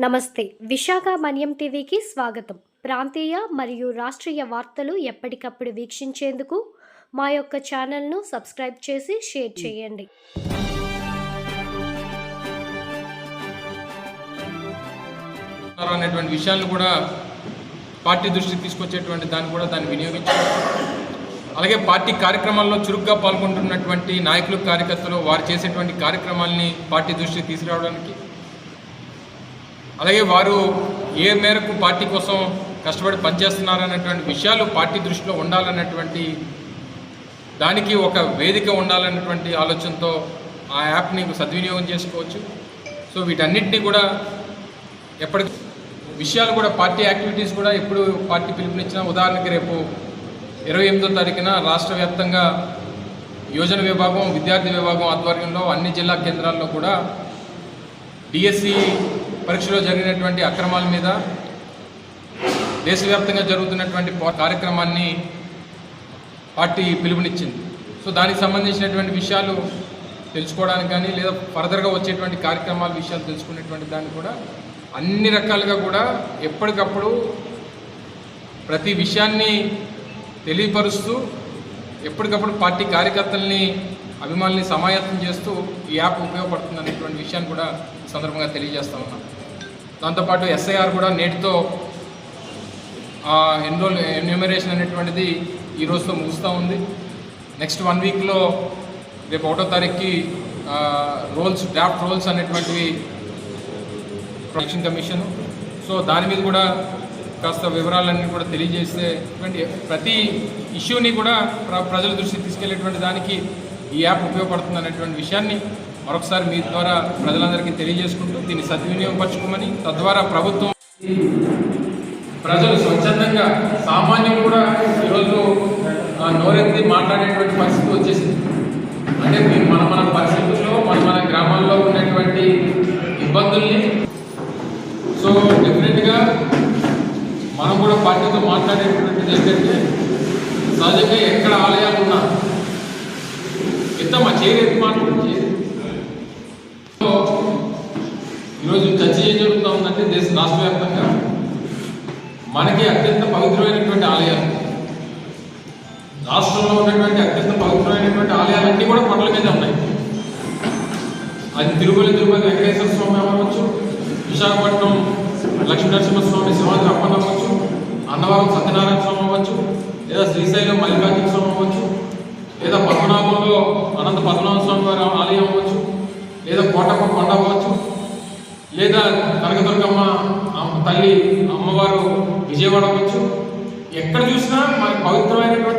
నమస్తే. విశాఖ మన్యం టీవీకి స్వాగతం. ప్రాంతీయ మరియు రాష్ట్రీయ వార్తలు ఎప్పటికప్పుడు వీక్షించేందుకు మా యొక్క ఛానల్ను సబ్స్క్రైబ్ చేసి షేర్ చేయండి. అనేటువంటి విషయాలను కూడా పార్టీ దృష్టికి తీసుకొచ్చేటువంటి దాన్ని వినియోగించారు. అలాగే పార్టీ కార్యక్రమాల్లో చురుగ్గా పాల్గొంటున్నటువంటి నాయకులు, కార్యకర్తలు వారు చేసేటువంటి కార్యక్రమాలని పార్టీ దృష్టికి తీసుకురావడానికి, అలాగే వారు ఏ మేరకు పార్టీ కోసం కష్టపడి పనిచేస్తున్నారనేటువంటి విషయాలు పార్టీ దృష్టిలో ఉండాలన్నటువంటి దానికి ఒక వేదిక ఉండాలన్నటువంటి ఆలోచనతో ఆ యాప్ని సద్వినియోగం చేసుకోవచ్చు. సో వీటన్నిటినీ కూడా ఎప్పటికీ విషయాలు కూడా పార్టీ యాక్టివిటీస్ కూడా ఎప్పుడు పార్టీ పిలుపునిచ్చినా, ఉదాహరణకి రేపు 28వ తారీఖున రాష్ట్ర వ్యాప్తంగా యోజన విభాగం, విద్యార్థి విభాగం ఆధ్వర్యంలో అన్ని జిల్లా కేంద్రాల్లో కూడా డిఎస్సి పరీక్షలో జరిగినటువంటి అక్రమాల మీద దేశవ్యాప్తంగా జరుగుతున్నటువంటి కార్యక్రమాన్ని పార్టీ పిలుపునిచ్చింది. సో దానికి సంబంధించినటువంటి విషయాలు తెలుసుకోవడానికి కానీ, లేదా ఫర్దర్గా వచ్చేటువంటి కార్యక్రమాల విషయాలు తెలుసుకునేటువంటి దాన్ని కూడా అన్ని రకాలుగా కూడా ఎప్పటికప్పుడు ప్రతి విషయాన్ని తెలియపరుస్తూ ఎప్పటికప్పుడు పార్టీ కార్యకర్తల్ని, అభిమానుల్ని సమాయత్తం చేస్తూ ఈ యాప్ ఉపయోగపడుతుంది అనేటువంటి విషయాన్ని కూడా సందర్భంగా తెలియజేస్తా ఉన్నాం. దాంతోపాటు ఎస్ఐఆర్ కూడా నేటితో ఎన్యూమరేషన్ అనేటువంటిది ఈ రోజుతో ముగుస్తూ ఉంది. నెక్స్ట్ 1 వీక్లో రేపు 1వ తారీఖుకి డ్రాఫ్ట్ రోల్స్ అనేటువంటివి ఎలక్షన్ కమిషన్, సో దాని మీద కూడా కాస్త వివరాలన్నీ కూడా తెలియజేస్తే ప్రతి ఇష్యూని కూడా ప్రజల దృష్టికి తీసుకెళ్లేటువంటి దానికి ఈ యాప్ ఉపయోగపడుతుంది అనేటువంటి విషయాన్ని మరొకసారి మీ ద్వారా ప్రజలందరికీ తెలియజేసుకుంటూ దీన్ని సద్వినియోగపరచుకోమని, తద్వారా ప్రభుత్వం, ప్రజలు స్వచ్ఛందంగా సామాన్యులు కూడా ఈరోజు నోరెత్తి మాట్లాడేటువంటి పరిస్థితి వచ్చేసింది. అంటే మన పరిస్థితుల్లో మన గ్రామాల్లో ఉన్నటువంటి ఇబ్బందుల్ని, సో డెఫినెట్గా మనం కూడా పార్టీతో మాట్లాడేటువంటిది ఏంటంటే, సహజంగా ఎక్కడ ఆలయాలు ఉన్నా మా చేయలేదు మాట్లాడి ఈరోజు చర్చ ఏం జరుగుతూ ఉందంటే, రాష్ట్ర వ్యాప్తంగా మనకి అత్యంత పవిత్రమైనటువంటి ఆలయాలు, రాష్ట్రంలో ఉన్నటువంటి అత్యంత పవిత్రమైనటువంటి ఆలయాలన్నీ కూడా కొండల మీద ఉన్నాయి. అది తిరుపతి వెంకటేశ్వర స్వామి అవ్వచ్చు, విశాఖపట్నం లక్ష్మీనరసింహస్వామి సింహాద్రి అప్పన్న అవ్వచ్చు, అన్నవరం సత్యనారాయణ స్వామి అవ్వచ్చు, లేదా శ్రీశైలం మల్లికార్జున స్వామి అవ్వచ్చు, లేదా పద్మనాభంలో అనంత పద్మనాభ స్వామి వారి ఆలయం అవ్వచ్చు, లేదా కోటప్ప కొండ అవ్వచ్చు, లేదా కనకదుర్గమ్మ తల్లి అమ్మవారు విజయవాడ అవ్వచ్చు. ఎక్కడ చూసినా మనకి పవిత్రమైనటువంటి